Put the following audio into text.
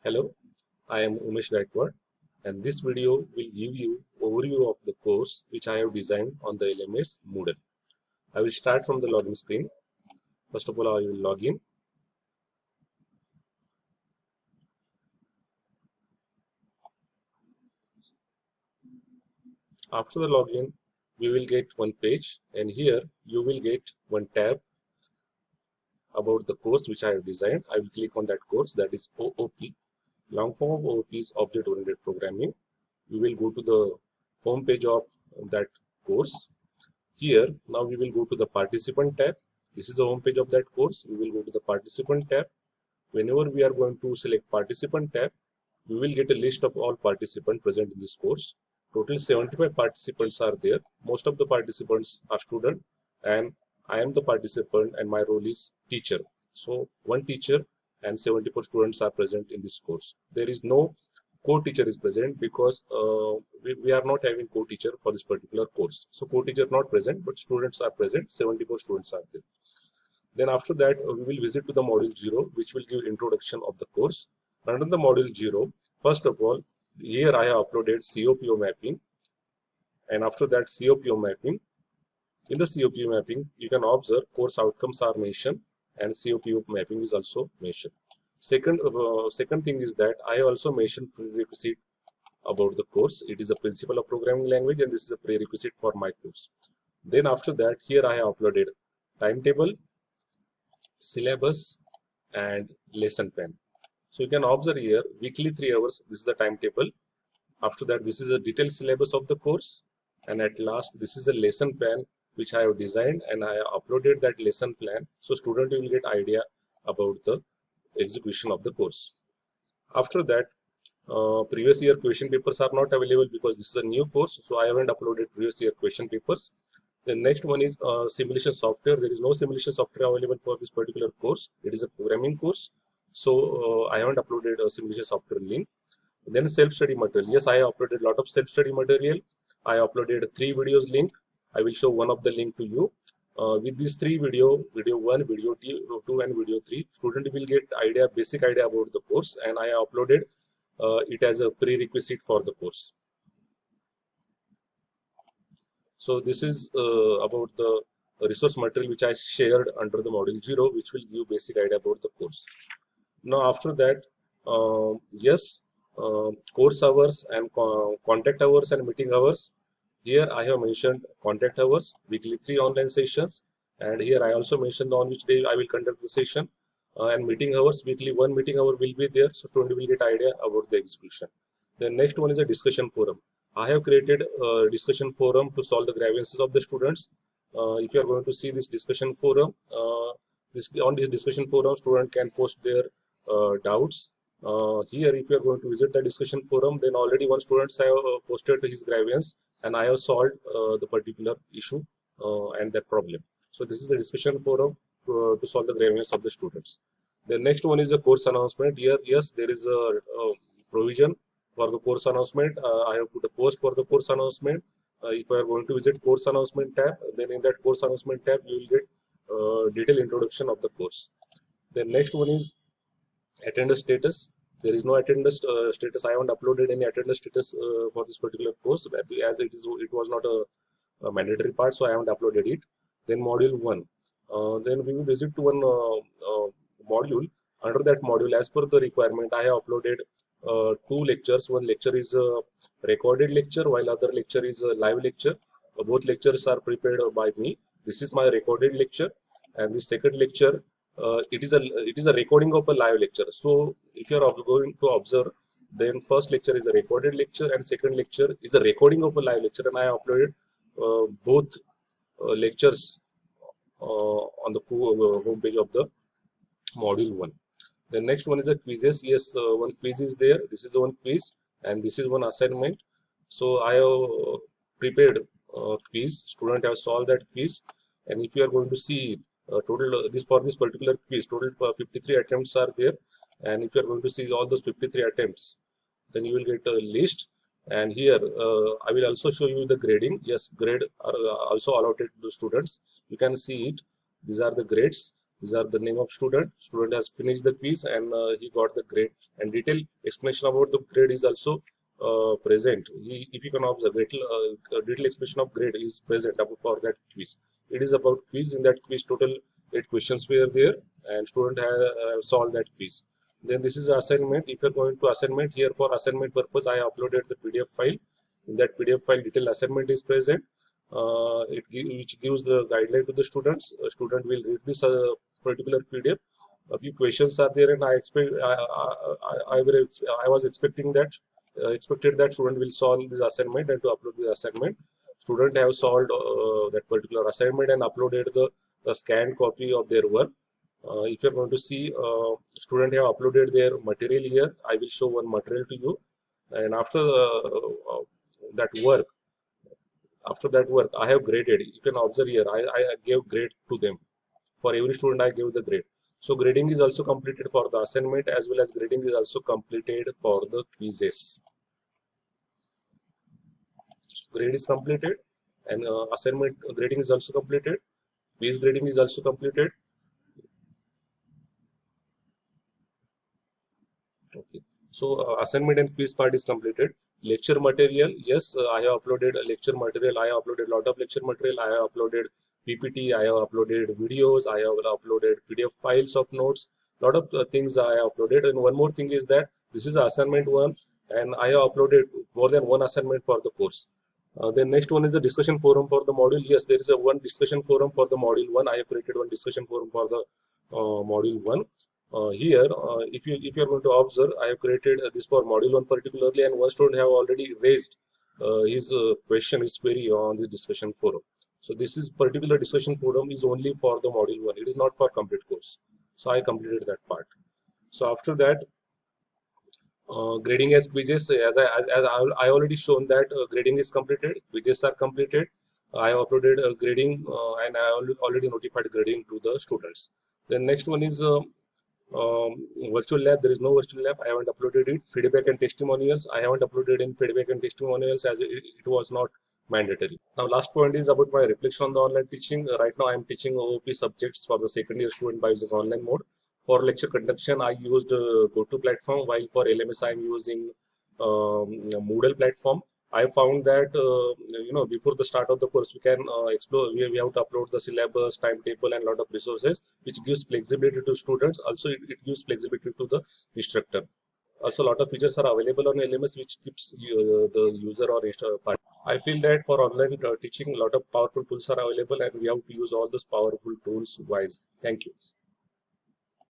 Hello, I am Umesh Gaikwad, and this video will give you overview of the course which I have designed on the LMS Moodle. I will start from the login screen. First of all, I will log in. After the login, we will get one page, and here you will get one tab about the course which I have designed. I will click on that course, that is OOP. Long form of OOP is Object Oriented Programming. We will go to the home page of that course. Here, now we will go to the participant tab. This is the home page of that course. We will go to the participant tab. Whenever we are going to select participant tab, we will get a list of all participants present in this course. Total 75 participants are there. Most of the participants are students, and I am the participant and my role is teacher. So one teacher and 74 students are present in this course. There is no co-teacher is present because we are not having co-teacher for this particular course. So co-teacher not present, but students are present. 74 students are there. Then after that, we will visit to the module 0, which will give introduction of the course. Under the module 0, first of all, here I have uploaded COPO mapping. And after that COPO mapping, in the COPO mapping, you can observe course outcomes are mentioned and COPO mapping is also mentioned. Second thing is that I also mentioned prerequisite about the course. It is a principle of programming language and this is a prerequisite for my course. Then after that, here I have uploaded timetable, syllabus and lesson plan. So you can observe here weekly 3 hours. This is the timetable. After that, this is a detailed syllabus of the course. And at last, this is a lesson plan which I have designed and I have uploaded that lesson plan. So student will get idea about the execution of the course. After that, previous year question papers are not available because this is a new course. So I haven't uploaded previous year question papers. The next one is simulation software. There is no simulation software available for this particular course. It is a programming course. So I haven't uploaded a simulation software link. Then self-study material. Yes, I have uploaded a lot of self-study material. I uploaded 3 videos link. I will show one of the link to you. With these 3 video 1, video 2 and video 3, student will get basic idea about the course, and I have uploaded it as a prerequisite for the course. So this is about the resource material which I shared under the module 0, which will give basic idea about the course. Now after that, course hours and contact hours and meeting hours. Here I have mentioned contact hours, weekly 3 online sessions, and here I also mentioned on which day I will conduct the session, and meeting hours, weekly 1 meeting hour will be there, so student will get idea about the execution. The next one is a discussion forum. I have created a discussion forum to solve the grievances of the students. If you are going to see this discussion forum, on this discussion forum, student can post their doubts. Here, if you are going to visit the discussion forum, then already one student have posted his grievance, and I have solved the particular issue and that problem. So this is the discussion forum to solve the grievance of the students. The next one is a course announcement. Here, yes, there is a provision for the course announcement. I have put a post for the course announcement. If you are going to visit course announcement tab, then in that course announcement tab, you will get detailed introduction of the course. The next one is attendance status. There is no attendance status. I haven't uploaded any attendance status for this particular course as it was not a mandatory part, so I haven't uploaded it. Then module 1. Then we will visit to one module. Under that module, as per the requirement, I have uploaded 2 lectures. One lecture is a recorded lecture, while other lecture is a live lecture. Both lectures are prepared by me. This is my recorded lecture, and the second lecture, it is a recording of a live lecture. So if you are going to observe, then first lecture is a recorded lecture and second lecture is a recording of a live lecture, and I uploaded both lectures on the home page of the module 1. The next one is a quizzes. Yes, one quiz is there. This is one quiz and this is one assignment. So I have prepared quiz. Student have solved that quiz, and if you are going to see total this for this particular quiz, total 53 attempts are there, and if you are going to see all those 53 attempts, then you will get a list. And here I will also show you the grading. Yes, grade are also allotted to the students. You can see it. These are the grades. These are the name of student. Student has finished the quiz and he got the grade. And detailed explanation about the grade is also present. If you can observe, detailed explanation of grade is present for that quiz. It is about quiz. In that quiz, total 8 questions were there, and student have solved that quiz. Then this is assignment. If you are going to assignment, here for assignment purpose, I uploaded the PDF file. In that PDF file, detailed assignment is present. Which gives the guideline to the students. A student will read this particular PDF. A few questions are there, and I was expecting that expected that student will solve this assignment and to upload the assignment. Student have solved that particular assignment and uploaded the scanned copy of their work. If you are going to see, student have uploaded their material here. I will show one material to you, and after that work. After that work, I have graded. You can observe here, I gave grade to them. For every student, I gave the grade. So grading is also completed for the assignment, as well as grading is also completed for the quizzes. So grade is completed, and assignment grading is also completed. Quiz grading is also completed. Okay. So assignment and quiz part is completed. Lecture material, yes, I have uploaded lecture material. I have uploaded lot of lecture material. I have uploaded PPT. I have uploaded videos. I have uploaded PDF files of notes. Lot of things I have uploaded. And one more thing is that this is assignment 1, and I have uploaded more than one assignment for the course. Then next one is the discussion forum for the module. Yes, there is a one discussion forum for the module 1. I have created one discussion forum for the module 1. Here, if you are going to observe, I have created this for module 1 particularly, and one student have already raised his question, his query on this discussion forum. So this is particular discussion forum is only for the module 1. It is not for complete course. So I completed that part. So after that, grading as quizzes, as I already shown that grading is completed, quizzes are completed. I have uploaded grading and I already notified grading to the students. The next one is virtual lab. There is no virtual lab. I haven't uploaded it. Feedback and testimonials. I haven't uploaded in feedback and testimonials as it was not mandatory. Now, last point is about my reflection on the online teaching. Right now, I am teaching OOP subjects for the second year student by using online mode. For lecture conduction, I used GoTo platform, while for LMS, I am using Moodle platform. I found that before the start of the course we can explore. We have to upload the syllabus, timetable, and lot of resources, which gives flexibility to students. Also, it gives flexibility to the instructor. Also, a lot of features are available on LMS, which keeps the user or part. I feel that for online teaching, a lot of powerful tools are available, and we have to use all those powerful tools wisely. Thank you.